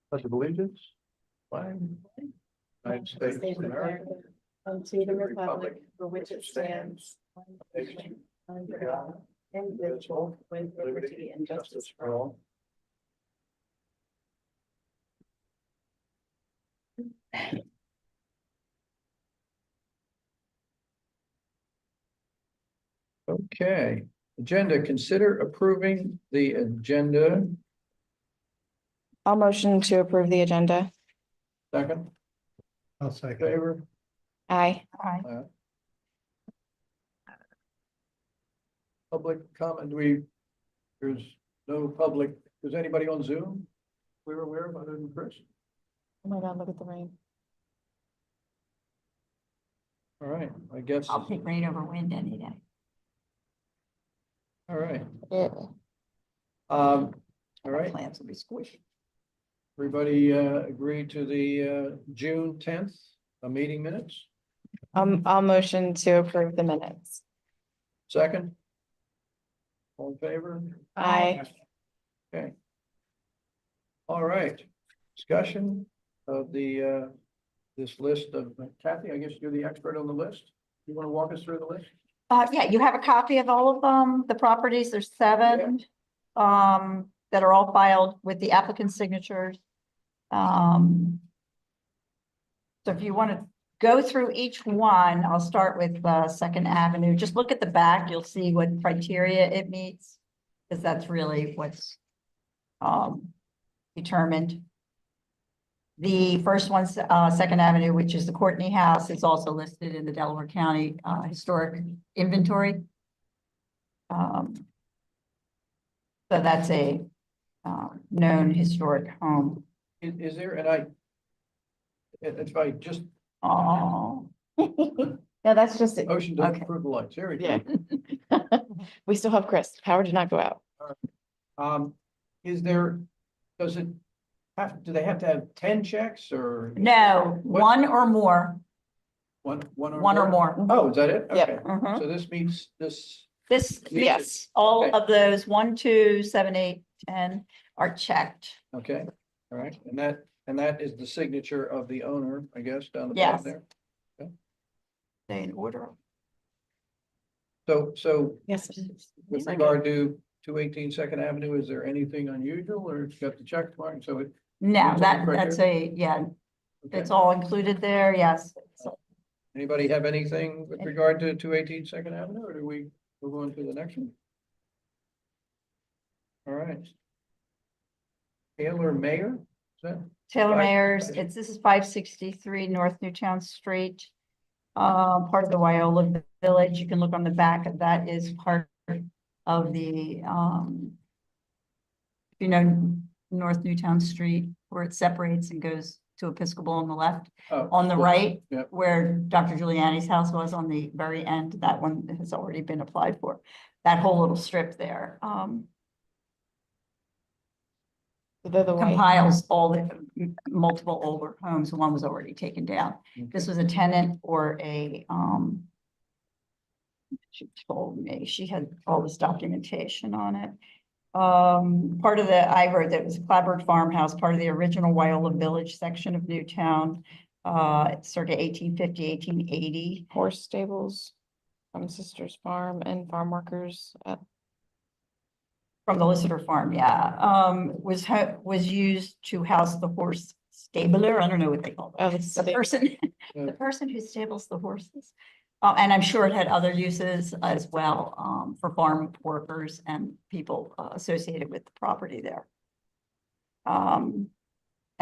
Pledge of allegiance. Flag. United States of America. And to the republic for which it stands, one nation, under God, indivisible, with liberty and justice for all. Okay, agenda, consider approving the agenda. I'll motion to approve the agenda. Second, I'll second. favor? Aye. Public comment, there's no public, is anybody on Zoom? We were aware of other than Chris? Oh my God, look at the rain. All right, I guess, I'll take rain over wind any day. all right. Yeah. All right, Plants will be squishy. everybody agree to the June 10th, meeting minutes? I'll motion to approve the minutes. Second? All in favor? Aye. Okay. All right, discussion of the this list of, Kathy, I guess you're the expert on the list. You want to walk us through the list? Yeah, you have a copy of all of the properties. There's 7 that are all filed with the applicant's signatures. So if you want to go through each one, I'll start with Second Avenue. Just look at the back, you'll see what criteria it meets, because that's really what's determined. The first one's Second Avenue, which is the Courtney House, is also listed in the Delaware County Historic Inventory. So that's a known historic home. Is there, and if I just Oh. No, that's just it. motion to Okay. approve the lights, there we go. Yeah. We still have Chris. Power did not go out. Is there, does it have, do they have to have 10 checks or? No, What- one or more. One One or more. Oh, is that it? Yep. Okay. Mhm. So this meets this, This, Meets it. yes, all Okay. of those 1, 2, 7, 8, 10 are checked. okay, all right, and that is the signature of the owner, I guess, down the Yes. bottom there. They in order. So Yes. with regard to 218 Second Avenue, is there anything unusual or it's got the check mark, so it? No, Meets all the that's a, yeah, okay. it's all included there, yes. Anybody have anything with regard to 218 Second Avenue, or do we move on to the next one? All right. Taylor Mayor, is that? Taylor Right. Mayors, this is 563 North Newtown Street. Part of the Wyola Village. You can look on the back of that is part of the, North Newtown Street where it separates and goes to Episcopal on the left. Oh, On the well, right, Yep. where Dr. Giuliani's house was on the very end, that one has already been applied for. That whole little strip there, They're the white. compiles all the multiple older homes. One was already taken down. This was a tenant or a, she told me, she had all this documentation on it. Part of the, I heard that it was a Clapboard Farmhouse, part of the original Wyola Village section of Newtown, circa 1850, 1880. Horse stables from Sister's Farm and farm workers at From the Lister Farm, yeah, was used to house the horse stabler. I don't know what they call Oh, it. that's The person, Yeah. the person who stables the horses. And I'm sure it had other uses as well, for farm workers and people associated with the property there. And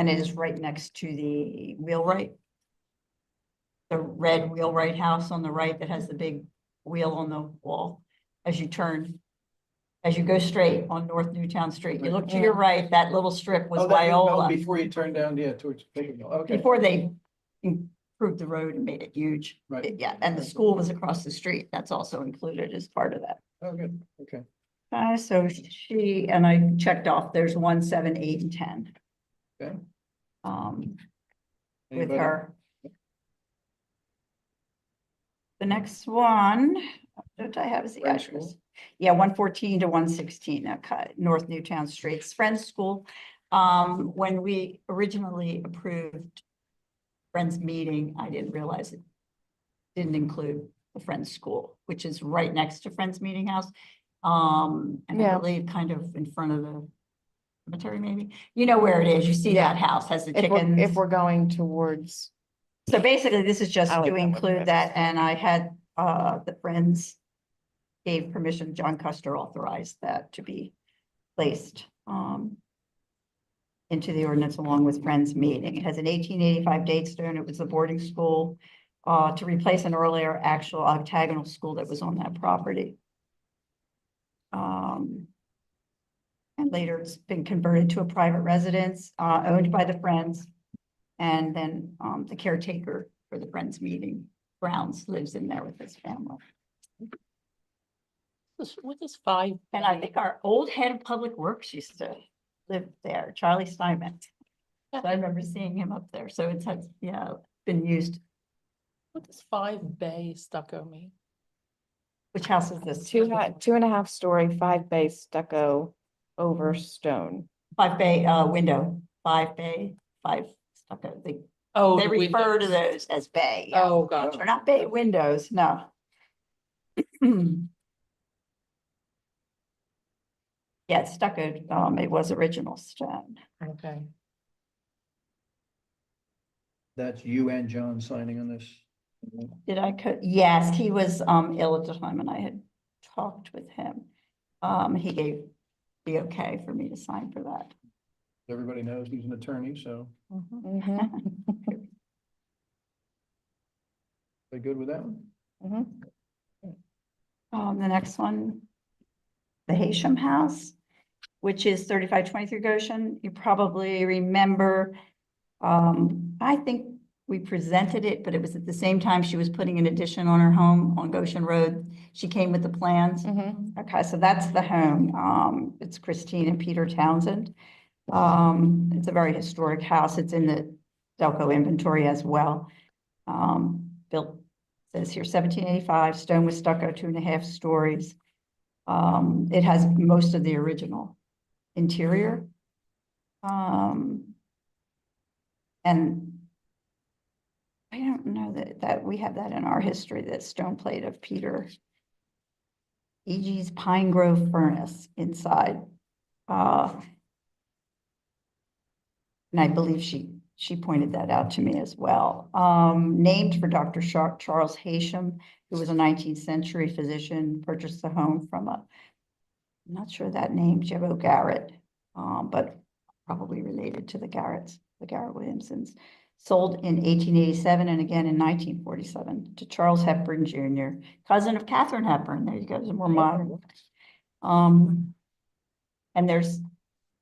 it is right next to the wheelwright. The red wheelwright house on the right that has the big wheel on the wall as you turn. As you go straight on North Newtown Street, you look to your right, that little strip was Oh, that- oh, Wyola. before you turn down, yeah, towards Biggville, okay. Before they improved the road and made it huge. Right. Yeah, and the school was across the street. That's also included as part of that. Oh, good, okay. So she, and I checked off, there's 1, 7, 8, and 10. Okay. With Anybody? her. The next one, don't I have is the Friends address? School? Yeah, 114 to 116, okay, North Newtown Street, it's Friends School. When we originally approved Friends meeting, I didn't realize it didn't include the Friends School, which is right next to Friends Meeting House. And I Yeah. believe kind of in front of the cemetery, maybe. You know where it is. You see Yeah. that house has the If we're, chickens. if we're going towards, So basically, this is just I like to that one include better. that, and I had, the Friends gave permission, John Custer authorized that to be placed, into the ordinance along with Friends meeting. It has an 1885 date stone. It was a boarding school, to replace an earlier actual octagonal school that was on that property. And later it's been converted to a private residence, owned by the Friends. And then, the caretaker for the Friends meeting grounds lives in there with his family. What is 5? And I think our old head of public works used to live there, Charlie Steinman. So I remember seeing him up there. So it's had, yeah, been used. What does 5 bay stucco mean? Which house is this? 2.5 story, 5 bay stucco over stone. 5 bay, window, 5 bay, 5 stucco. They Oh, They the refer to windows. those as bay. Yeah. Oh, gotcha. They're not bay windows, no. Yeah, it's stucco, it was original stone. Okay. That's you and John signing on this. Did I yes, he was ill at the time and I had talked with him. He gave the okay for me to sign for that. Everybody knows he's an attorney, so Mhm. Mhm, they good with that one? mhm. The next one, the Haysham House, which is 3523 Goshen. You probably remember, I think we presented it, but it was at the same time she was putting an addition on her home on Goshen Road. She came with the plans. Mhm. Okay, so that's the home. It's Christine and Peter Townsend. It's a very historic house. It's in the Delco inventory as well. Built, says here 1785, stone with stucco, 2.5 stories. It has most of the original interior. And I don't know that we have that in our history, that stone plate of Peter E.G.'s Pine Grove furnace inside. And I believe she pointed that out to me as well. Named for Dr. Charles Haysham, who was a 19th century physician, purchased the home from I'm not sure that name, Jebo Garrett, but probably related to the Garrett Williamsons. Sold in 1887 and again in 1947 to Charles Hepburn Jr., cousin of Katharine Hepburn. There you go, some more modern. And there's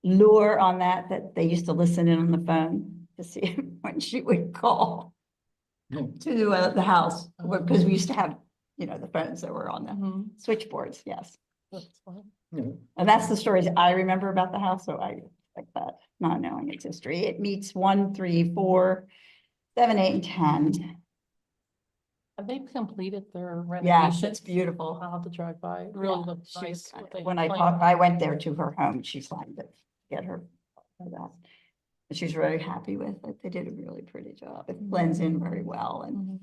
lure on that they used to listen in on the phone to see when she would call to the house, because we used to have, the phones that were on the Mhm. switchboards, yes. That's fine. Yeah. And that's the stories I remember about the house, so I like that, not knowing its history. It meets 1, 3, 4, 7, 8, and 10. Have they completed their Yes, renovations? it's beautiful. I'll have to drive by. It really Yeah, looks nice. she's, what they when have I planned. talked, I went there to her home, she signed it, get her for that. And she's very happy with it. They did a really pretty job. It blends in very well and Mhm.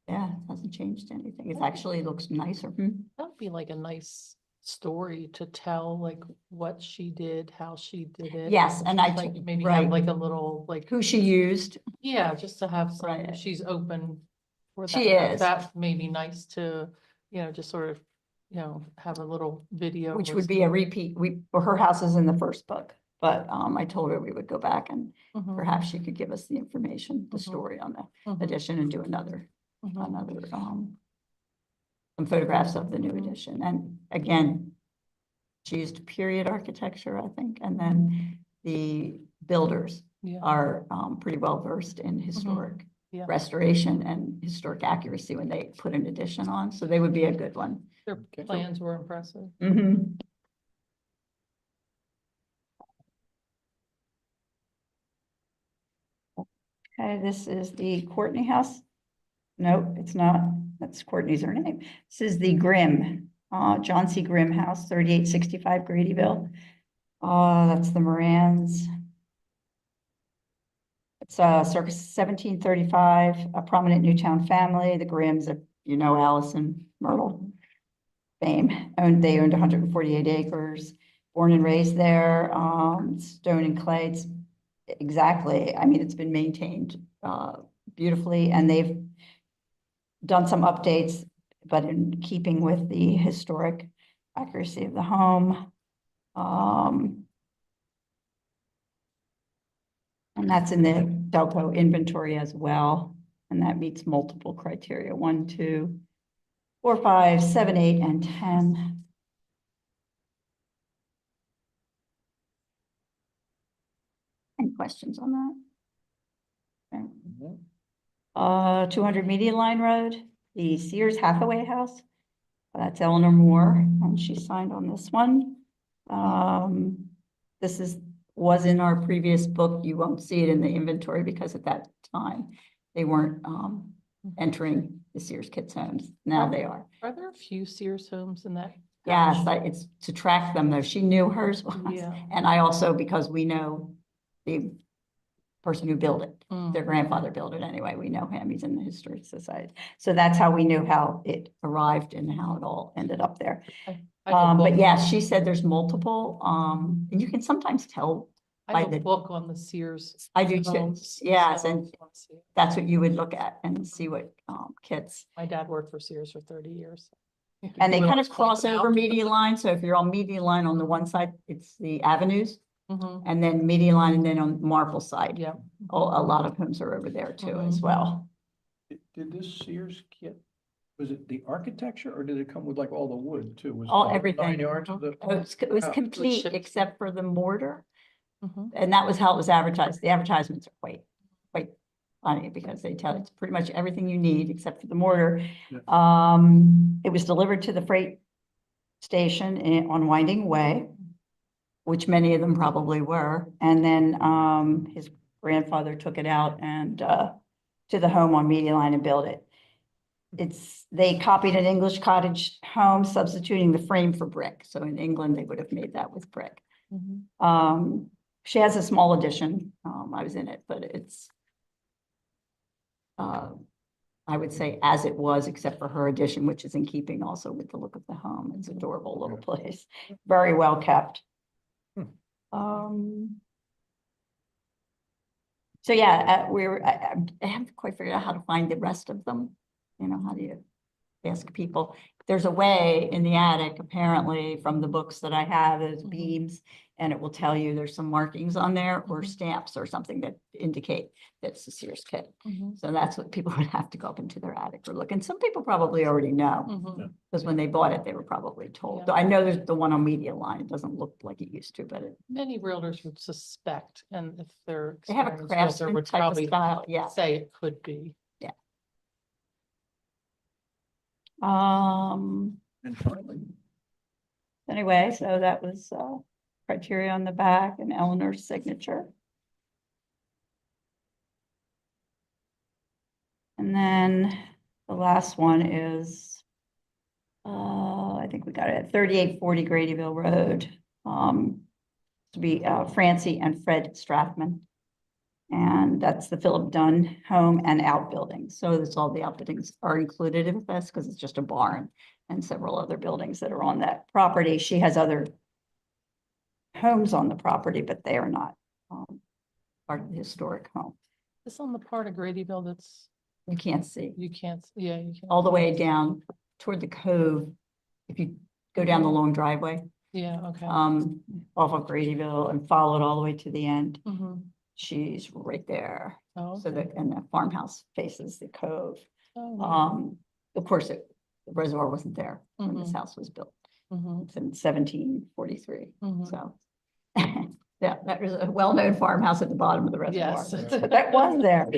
yeah, it hasn't changed anything. It actually looks nicer. Hmm? That would be like a nice story to tell, like what she did, how she did it. Yes, and I, Like maybe right. have like a little, like, Who she used. yeah, just to have some, Right. she's open for that. She is. That may be nice to, just sort of, have a little video. Which or would be a repeat. Her house is in the first book, but I told her we would go back and Mhm. perhaps she could give us the information, the Mhm. story on the Mhm. edition and do another, Mhm. some photographs of the new edition. And again, she used period architecture, I think, and then the builders Yeah. are pretty well versed in historic Yeah. restoration and historic accuracy when they put an addition on, so they would be a good one. Their plans were impressive. Mhm. Okay, this is the Courtney House. Nope, it's not. That's Courtney's her name. This is the Grimm, John C. Grimm House, 3865 Gradyville. That's the Morans. It's circa 1735, a prominent Newtown family, the Grims, you know, Allison Myrtle fame, they owned 148 acres, born and raised there, stone and clay, it's exactly, I mean, it's been maintained beautifully, and they've done some updates, but in keeping with the historic accuracy of the home. And that's in the Delco inventory as well, and that meets multiple criteria, 1, 2, 4, 5, 7, 8, and 10. Any questions on that? Okay. 200 Media Line Road, the Sears Hathaway House. That's Eleanor Moore, and she signed on this one. This was in our previous book. You won't see it in the inventory because at that time they weren't entering the Sears Kids homes. Now they are. Are there a few Sears homes in that? Yes, it's to track them though. She knew hers was. Yeah. And I also, because we know the person who built it, their Mm. grandfather built it anyway. We know him. He's in the Historic Society. So that's how we knew how it arrived and how it all ended up there. I have a But book- yes, she said there's multiple, and you can sometimes tell, I have by a the- book on the Sears. I do too. homes, Yes, so and let's see. that's what you would look at and see what kits. My dad worked for Sears for 30 years. And they We kind always of talk cross over about- Media Line. So if you're on Media Line on the one side, it's the avenues, Mhm. and then Media Line, and then on Marple side. Yeah. A lot of homes are over there too as Mhm. well. Did this Sears kit, was it the architecture or did it come with like all the wood too? Was it All the 9 everything. yards of the? It was Wow. complete chips. except for the mortar. Mhm. And that was how it was advertised. The advertisements are quite funny because they tell it's pretty much everything you need except for the mortar. Yeah. It was delivered to the freight station on Winding Way, which many of them probably were. And then his grandfather took it out and to the home on Media Line and built it. They copied an English cottage home, substituting the frame for brick. So in England, they would have made that with brick. Mhm. She has a small addition. I was in it, but it's, I would say as it was, except for her addition, which is in keeping also with the look of the home. It's an adorable little place, very well kept. So yeah, I haven't quite figured out how to find the rest of them. You know, how do you ask people? There's a way in the attic, apparently, from the books that I have, there's Mhm. beams, and it will tell you there's some markings on there or Mhm. stamps or something that indicate that's the Sears kit. Mhm. So that's what people would have to go up into their attic or look. And some people probably already know, Mhm. because when they bought it, they were probably told. Yeah. I know there's the one on Media Line. It doesn't look like it used to, but Many realtors would suspect, and if they're. they have a experienced realtor, craftsman would type of probably style, yes. Say it could be. And finally, Anyway, so that was criteria on the back and Eleanor's signature. And then the last one is, I think we got it at 3840 Gradyville Road. To be Francie and Fred Strathman. And that's the Philip Dunn home and outbuildings. So that's all the outbuildings are included in this because it's just a barn and several other buildings that are on that property. She has other homes on the property, but they are not part of the historic home. This on the part of Gradyville that's, You can't see you can't, yeah, you can. all the way down toward the cove. If you go down the long driveway, Yeah, okay. off of Gradyville and follow it all the way to the end, Mhm. she's right there. Oh, So okay. that, and the farmhouse faces the cove. Oh, Of course, the reservoir wasn't there when this Mhm. house was built. mhm, It's in 1743, mhm. so. Yeah, that was a well-known farmhouse at the bottom of the reservoir. Yes. But that was there.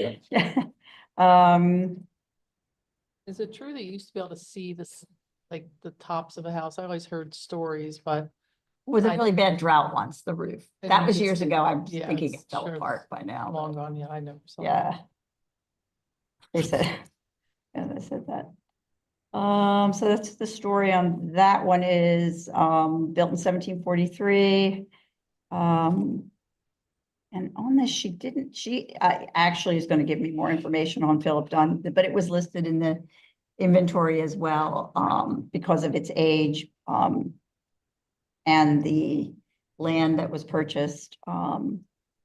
Um, Is it true that you used to be able to see this, like the tops of a house? I always heard stories, but was a I- really bad drought once, the roof. And That you was could years see- ago. I'm yeah, thinking it's it fell sure apart by now. long gone, yeah, I never saw. it. Yeah. They said, yeah, they said that. So that's the story on that one is, built in 1743. And on this, she actually is going to give me more information on Philip Dunn, but it was listed in the inventory as well, because of its age, and the land that was purchased,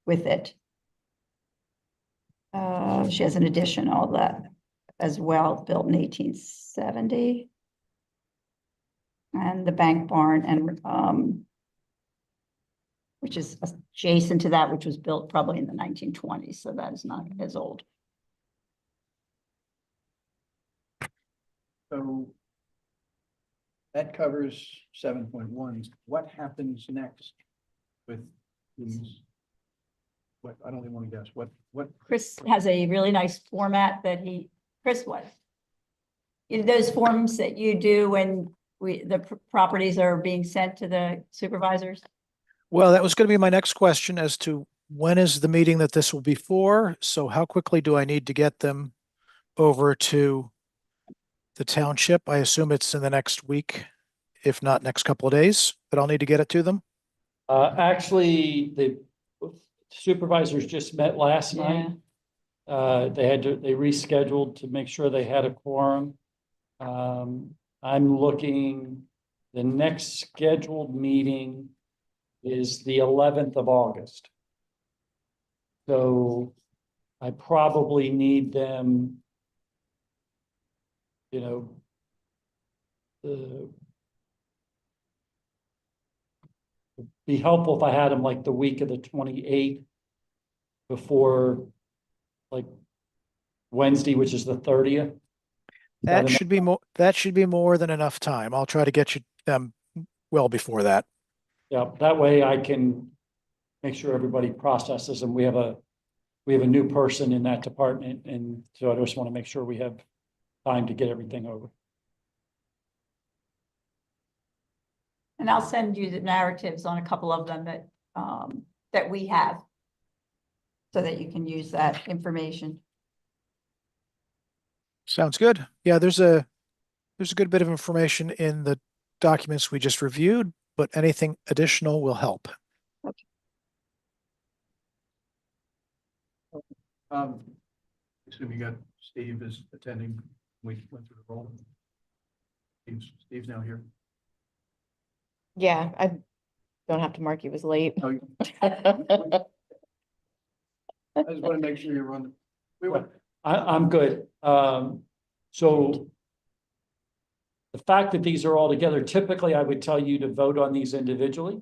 with it. She has an addition, all that as well, built in 1870. And the bank barn and, which is adjacent to that, which was built probably in the 1920s, so that is not as old. So that covers 7.1. What happens next with these? What, I don't even want to guess, what, Chris has a really nice format that Chris, what? You know, those forms that you do when the properties are being sent to the supervisors? Well, that was going to be my next question as to when is the meeting that this will be for? So how quickly do I need to get them over to the township? I assume it's in the next week, if not next couple of days, that I'll need to get it to them. Actually, the supervisors just met last night. They rescheduled to make sure they had a quorum. I'm looking, the next scheduled meeting is the 11th of August. So I probably need them, you know, it'd be helpful if I had them like the week of the 28th before like Wednesday, which is the 30th. That should be more than enough time. I'll try to get you them well before that. Yeah, that way I can make sure everybody processes them. We have a new person in that department, and so I just want to make sure we have time to get everything over. And I'll send you the narratives on a couple of them that we have, so that you can use that information. Sounds good. Yeah, there's a good bit of information in the documents we just reviewed, but anything additional will help. Assume you got Steve is attending. We went through the roll. Steve's now here. Yeah, I don't have to mark you as late. Oh, I just want to make sure you're on. We went. I'm good. So the fact that these are all together, typically I would tell you to vote on these individually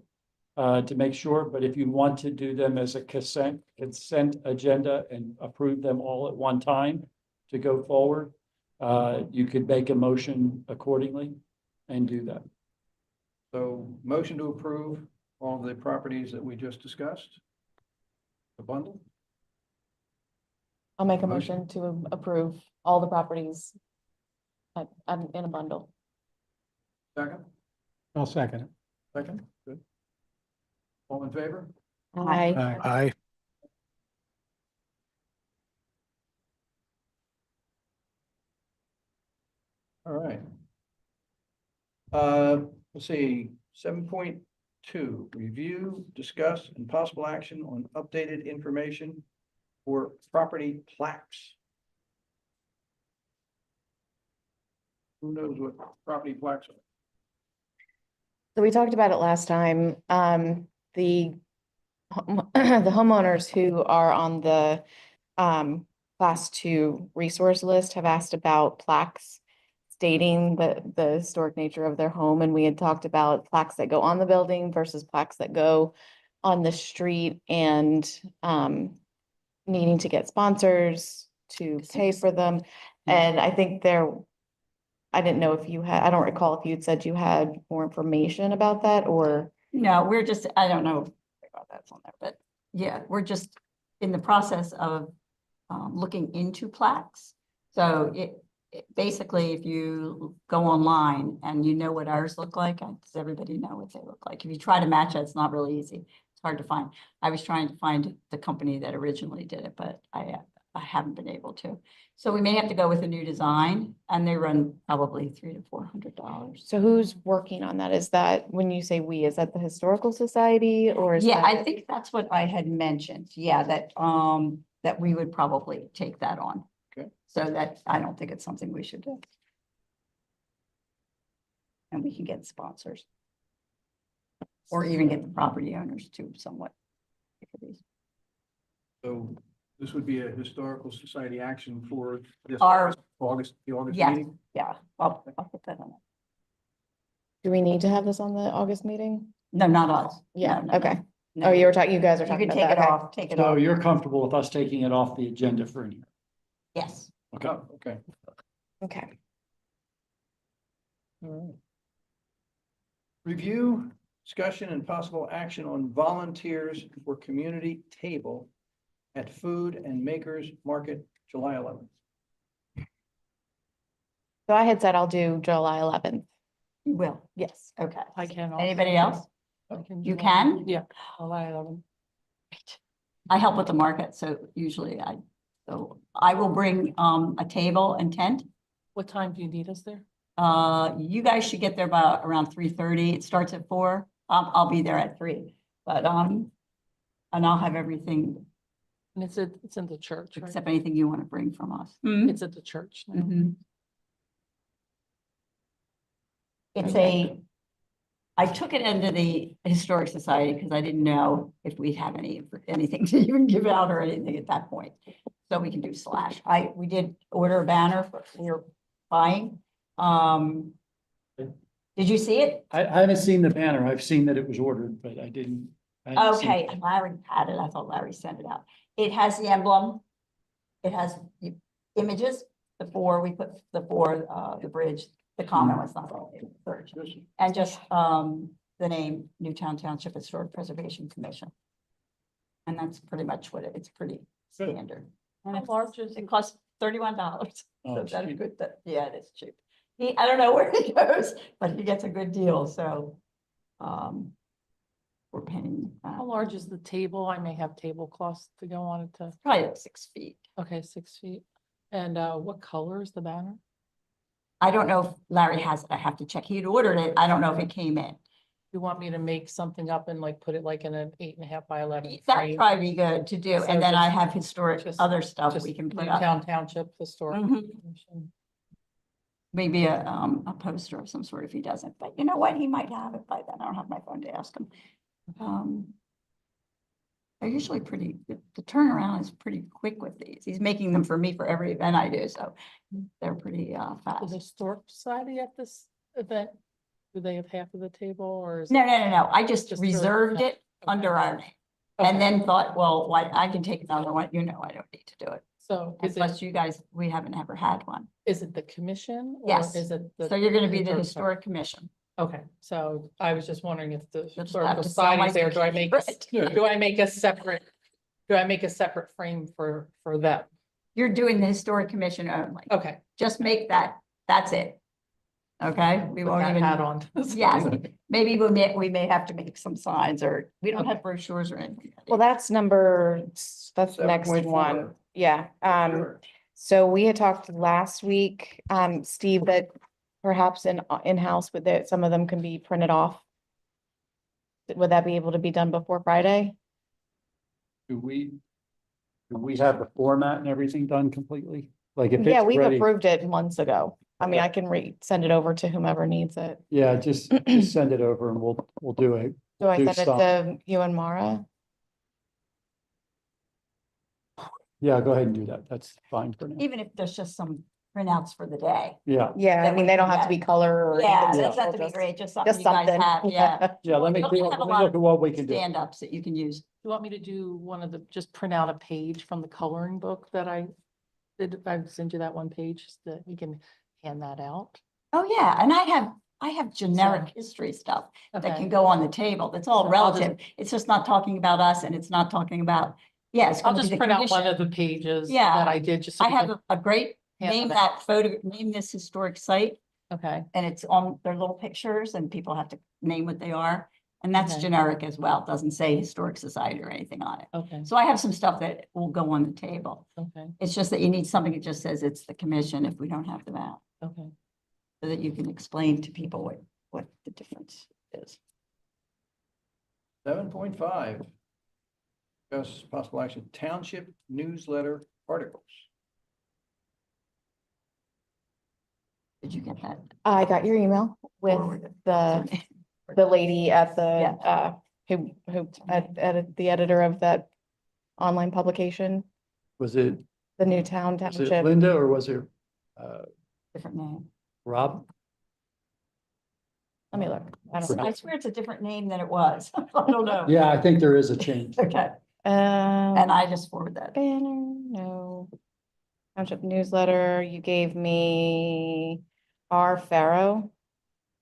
to make sure, but if you want to do them as a consent agenda and approve them all at one time to go forward, you could make a motion accordingly and do that. So motion to approve all the properties that we just discussed. The bundle. I'll make a Motion. motion to approve all the properties in a bundle. Second, I'll second it. second, good. All in favor? Aye. Aye. All right. Let's see, 7.2, review, discuss, and possible action on updated information for property plaques. Who knows what property plaques are? So we talked about it last time. The homeowners who are on the class 2 resource list have asked about plaques stating the historic nature of their home, and we had talked about plaques that go on the building versus plaques that go on the street, and needing to get sponsors to pay for them. And I think I didn't know if you had, I don't recall if you'd said you had more information about that, or. No, we're just, I don't know about that's on there, but yeah, we're just in the process of looking into plaques. So basically, if you go online and you know what ours look like, does everybody know what they look like? If you try to match it, it's not really easy. It's hard to find. I was trying to find the company that originally did it, but I I haven't been able to. So we may have to go with a new design and they run probably $300 to $400. So who's working on that? Is that, when you say we, is that the Historical Society or is Yeah, that? I think that's what I had mentioned. Yeah, that we would probably take that on. Okay. So that, I don't think it's something we should do. And we can get sponsors. Or even get the property owners to somewhat. pay for these. So this would be a historical society action for this Our- the August Yes. meeting? Yeah, I'll put that on. Do we need to have this on the August meeting? No, not us. Yeah, No, no, no, okay. no. Oh, you were talking, you guys are You talking can about take it that. Okay. off, take it So off. you're comfortable with us taking it off the agenda for a year? Yes. Okay. Oh, okay. Okay. All right. Review, discussion and possible action on volunteers for community table at Food and Makers Market, July 11th. So I had said I'll do July 11th. You will. Yes. Okay. I can. also. Anybody else? I can You do can? that. Yeah. July 11. I help with the market, so usually so I will bring a table and tent. What time do you need us there? You guys should get there by around 3:30. It starts at 4. I'll be there at 3. But and I'll have everything And it's in the church, right? except anything you want to bring from us. It's at the church. now. Mhm. It's I took it into the Historic Society because I didn't know if we'd have anything to even give out or anything at that point. So we can do slash. We did order a banner we were buying. Did you see it? I haven't seen the banner. I've seen that it was ordered, but I hadn't seen it. Okay, Larry had it. I thought Larry sent it out. It has the emblem. It has the images, we put the bridge, the common was not the bridge. And just the name Newtown Township Historic Preservation Commission. And that's pretty much what it's pretty standard. And How large is it it? costs $31. Oh, So it's that's cheap. good, yeah, it is cheap. I don't know where he goes, but he gets a good deal, so. We're paying. How large is the table? I may have tablecloths to go on it to, Probably like 6 feet. okay, 6 feet. And what color is the banner? I don't know if Larry has it. I have to check. He had ordered it. I don't know if it came in. You want me to make something up and like put it like in an 8.5 by 11 That'd frame? probably be good to do. So And then I just- have historic just- other stuff Just we can put up. Newtown Township Historic Mhm. Commission. Maybe a poster of some sort if he doesn't, but you know what? He might have it by then. I don't have my phone to ask him. They're usually the turnaround is pretty quick with these. He's making them for me for every event I do, so they're pretty The fast. Historic Society at this event, do they have half of the table or is? No, no, no, no. I just Just really- reserved it Okay. under our name. Okay. And then thought, well, why, I can take another one. You know, I don't need to do it. So And is plus it, you guys, we haven't ever had one. is it the commission? Or Yes. is it? So you're gonna be the Society? Historic Commission. Okay, so I was just wondering if the You'll just have Historical to sell my Society's there, do I make, Right. do I make a separate? Do I make a separate frame for them? You're doing the Historic Commission only. Okay. Just make that's it. Okay, we Put won't that even. hat on. Yes, maybe we may have to make some signs or we don't have brochures or anything. Well, that's that's the next 7.4. one. Yeah. Sure. So we had talked last week, Steve, that perhaps in-house with it, some of them can be printed off. Would that be able to be done before Friday? Do we have the format and everything done completely? Like if Yeah, it's we've ready, approved it months ago. I mean, I can send it over to whomever needs it. yeah, just send it over and we'll do it. So I Do send it some. to you and Mara. Yeah, go ahead and do that. That's fine for now. Even if there's just some printouts for the day. Yeah, Yeah, I Then mean, we they can don't have to be get- color or Yeah, anything. that's simple, not to be just- great, just something Just you guys something. have, yeah. yeah, let me We have a look lot at what we can do. Stand-ups that you can use. You want me to do one of just print out a page from the coloring book that I did? I send you that one page so that you can hand that out. Oh, yeah, and I have generic history stuff that Okay. can go on the table. That's all So I'll just- relative. It's just not talking about us and it's not talking about, yeah, it's I'll gonna be just the print out one commission. of the pages Yeah. that I did just. so I you have can- a great, hand name them that photo, name this historic site, Okay, and it's on their little pictures and people have to name what they are. And that's Okay. generic as well. It doesn't say Historic Society or anything on it. Okay, So I have some stuff that will go on the table. okay, It's just that you need something that just says it's the commission if we don't have them out, okay. so that you can explain to people what the difference is. 7.5. Discuss possible action, township newsletter articles. Did you get that? I got your email with Forwarded. the lady at the, Yeah. who, the editor of that online publication, Was it, the Newtown was it Township. Linda or was it, Different name. Rob? Let me look. I don't know. I swear it's a different name than it was. I don't know. Yeah, I think there is a change. Okay, and Um, I just forwarded that. banner, no. Township newsletter, you gave me R Farrow,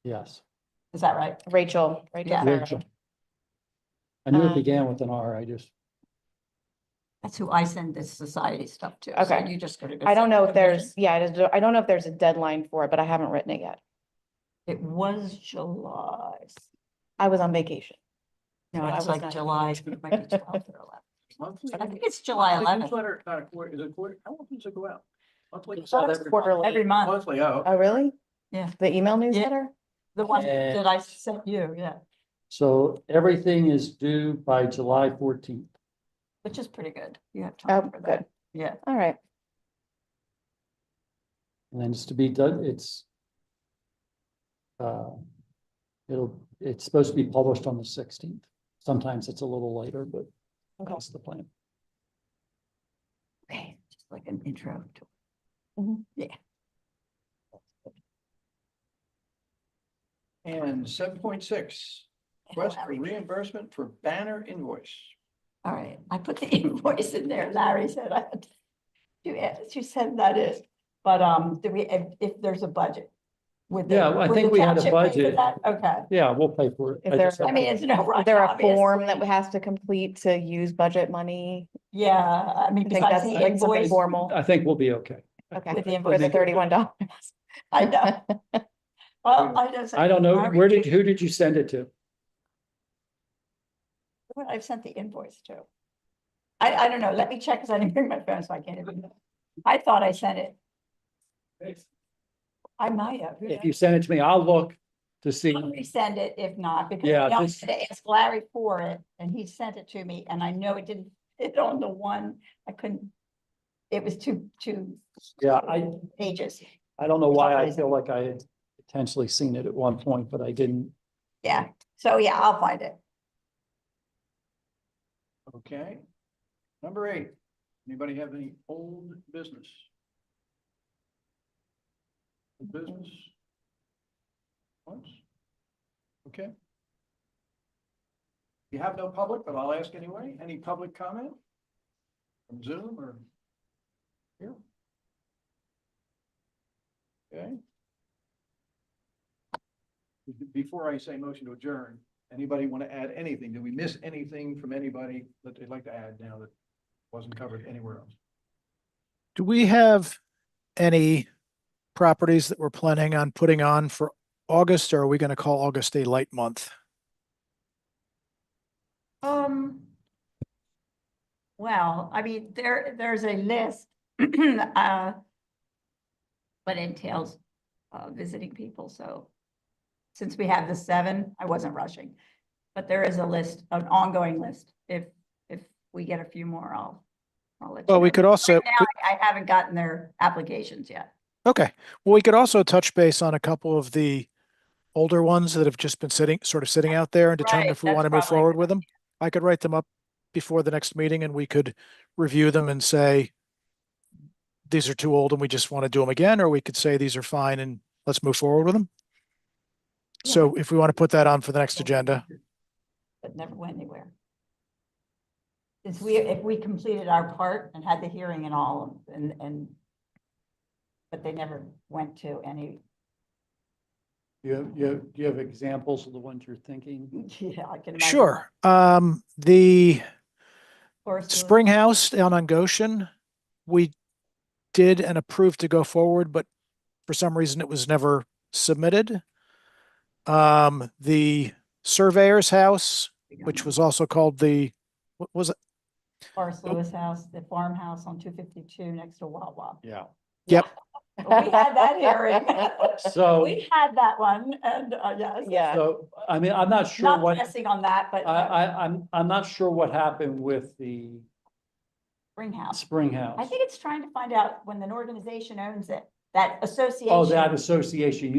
Yes. Is that right? Rachel Yeah. Farrow. Rachel. I knew it Um, began with an R, I just, That's who I send this society stuff to. So Okay. you just go to. I don't know if Commission. there's, yeah, I don't know if there's a deadline for it, but I haven't written it yet. It was July. I was on vacation. No, So I it's was like not- July, it might be 12th or 11th. Monthly? I think it's July Monthly 11th, Newsletter, not a quarter, is it quarter, how often does it go out? Monthly? thought it was quarterly. every month. Monthly, oh. Oh, really? Yeah. The email newsletter? The one Eh. that I sent you, yeah, so everything is due by July 14th. which is pretty good. You have Oh, time for good. that. Yeah, All right. And then it's to be done, it's supposed to be published on the 16th. Sometimes it's a little later, but Okay. that's the plan. Okay. just like an intro to. Mhm. Yeah. And 7.6, request for reimbursement for banner invoice. All right, I put the invoice in there. Larry said I had to send that in. But do we, if there's a budget? would the- Yeah, I would think the we had a township pay for budget. that? Okay, Yeah, we'll pay for it. Is I there- just I have mean, to- it's no rush. Is there a form that obviously. has to complete to use budget money? Yeah, I mean, I think besides that's, the I think something invoice, formal. I think we'll be okay. Okay, with the for invoice. the $31. I know. Well, I just. I don't know, Larry, who did you send it to? who I've sent the invoice to. I don't know, let me check, because I didn't bring my phone, so I can't even. I thought I sent it, I might have. Who If knows? you send it to me, I'll look to see. I'll resend it if not, because Yeah, I was this- gonna ask Larry for it, and he sent it to me, and I know it didn't fit on the one, I couldn't. It was two Yeah, pages, I don't know why I feel like I had potentially seen it at one point, but I didn't. yeah, so yeah, I'll find it. Okay. Number 8, anybody have any old business? Old business? Once? Okay. You have no public, but I'll ask anyway. Any public comment? From Zoom or here? Okay. Before I say motion to adjourn, anybody want to add anything? Did we miss anything from anybody that they'd like to add now that wasn't covered anywhere else? Do we have any properties that we're planning on putting on for August, or are we going to call August a light month? Well, I mean, there's a list. But entails visiting people, so. Since we have the 7, I wasn't rushing. But there is a list, an ongoing list. If we get a few more, I'll let you Well, we know. could also, Right now, I haven't gotten their applications yet. okay, well, we could also touch base on a couple of the older ones that have just been sitting out there and determine Right, if we that's want to move probably a forward good with them. I could write them up before the next meeting and we could review them and say, these are too old and we just want to do them again, or we could say these are fine and let's move forward with them. So if we want to put that on for the next agenda, But never went anywhere. Since if we completed our part and had the hearing and all, and. But they never went to any, Do you have examples of the ones you're thinking? yeah, I can imagine. sure. The Forest Hills. Spring House down on Goshen, we did and approved to go forward, but for some reason it was never submitted. The Surveyor's House, which was also called the, what was it? Forest Lewis House, the farmhouse on 252 next to Wawa. Yeah. Yep. We had that hearing. So, We had that one and, yes. Yeah. so, I mean, I'm not sure Not what, pressing on that, but I'm not sure what happened with the Spring House. Spring House. I think it's trying to find out when an organization owns it, that association. Oh, that association,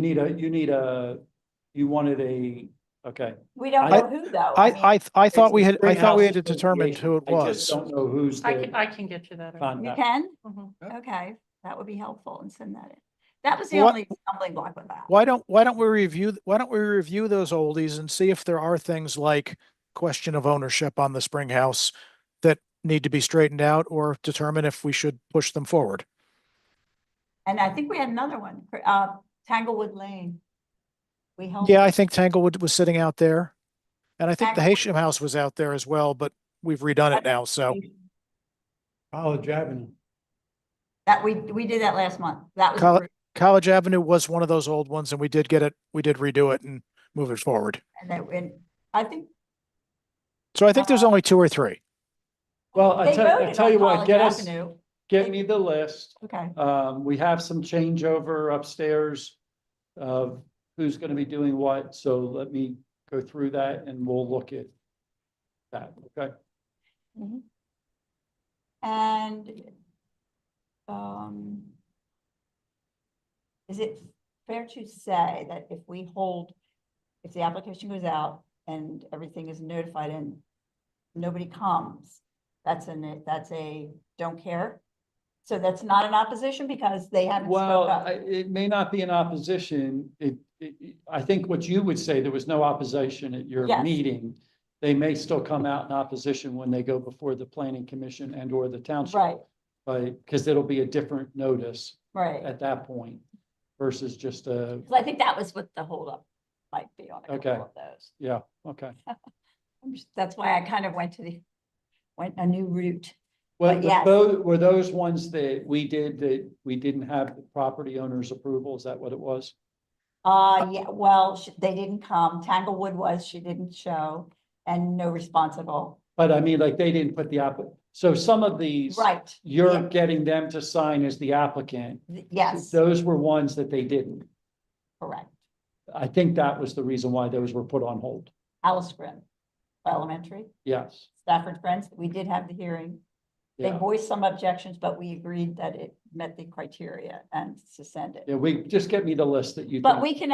you wanted okay. We don't I- know who though. mean, I thought we It's had, the I thought we Spring had House determined who it Association. I just was. don't know who's the I can get you that. You contact. can? Mhm. Okay, that would be helpful and send that in. That was the What- only stumbling block with that. Why don't we review those oldies and see if there are things like question of ownership on the Spring House that need to be straightened out, or determine if we should push them forward. And I think we had another one, Tanglewood Lane. We held. Yeah, I think Tanglewood was sitting out there. And I think the Tanglewood. Haysham House was out there as well, but we've redone it now, so. College Avenue. That we did that last month. That was. Col- approved. College Avenue was one of those old ones, and we did redo it and move it forward. And I think So I think there's only 2 or 3. Well, I they tell voted you on what, College Avenue. get me the list. Okay, We have some changeover upstairs of who's gonna be doing what, so let me go through that and we'll look at that, okay? and is it fair to say that if the application goes out and everything is notified and nobody comes, that's a don't care? So that's not an opposition because they haven't Well, spoke up? it may not be an opposition. I think what you would say, there was no opposition at your Yes. meeting. They may still come out in opposition when they go before the planning commission and or the township. Right, Because it'll be a different notice right. at that point versus just a, 'Cause I think that was what the holdup might be on a Okay. couple of those. yeah, okay. That's why I kind of went a new route. Well, But yes. were those ones that we didn't have the property owner's approval? Is that what it was? Yeah, well, they didn't come. Tanglewood she didn't show and no response at all. But I mean, like, they didn't put the so some of these. Right. You're yeah, getting them to sign as the applicant. Yes, Those were ones that they didn't. correct. I think that was the reason why those were put on hold. Alice Grimm Elementary, Yes, Stafford Friends, we did have the hearing. They yeah, voiced some objections, but we agreed that it met the criteria and to send it. yeah, just get me the list that you. But think-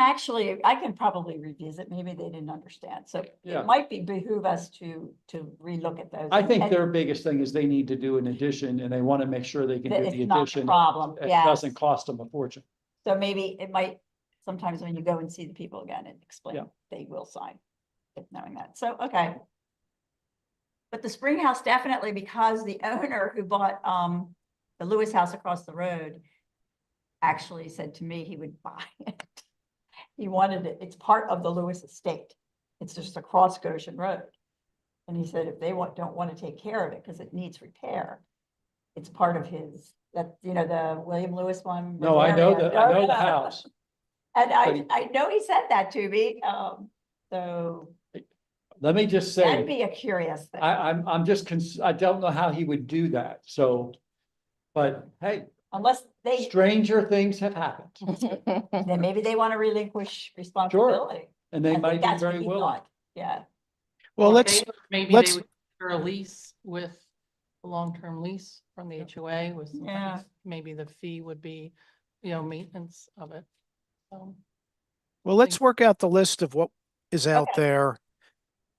I can probably revisit, maybe they didn't understand, so Yeah. it might behoove us to relook at those. I think And their biggest thing is they need to do an addition and they want to make sure they can that do it's the not the addition. problem, It yes. doesn't cost them a fortune. So maybe it might, sometimes when you go and see the people again and explain, Yeah. they will sign, if knowing that, so, okay. But the Spring House definitely, because the owner who bought the Lewis House across the road actually said to me he would buy it. He wanted it, it's part of the Lewis estate. It's just across Goshen Road. And he said if they don't want to take care of it because it needs repair, it's part of his, the William Lewis one. No, I know Bavaria. I know the house. And But he- I know he said that to me, so Let me just that'd say, be a curious thing. I'm just, I don't know how he would do that, so. But hey, Unless they, stranger things have happened then maybe they want to relinquish responsibility. and they I think might be that's what very he willing. thought. Yeah, Well, Or let's, Maybe let's- they would consider a lease with a long-term lease from the HOA with some Yeah. fees. Maybe the fee would be, maintenance of it. well, let's work out the list of what is out Okay. there.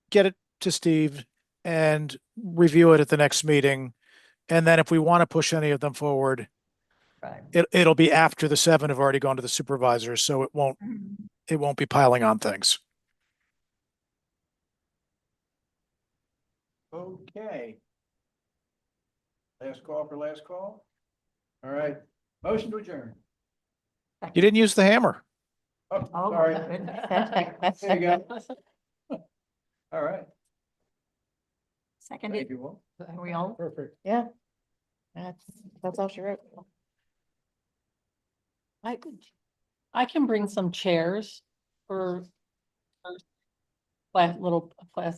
Get it to Steve and review it at the next meeting. And then if we want to push any of them forward, right. it'll be after the 7 have already gone to the supervisors, so it won't be piling on things. Okay. Last call for last call. All right, motion to adjourn. You didn't use the hammer. Oh, Oh, sorry. my goodness. There you go. All right. Second, Thank you all. are we all? Perfect. Yeah. That's all she wrote. I can bring some chairs for little plastic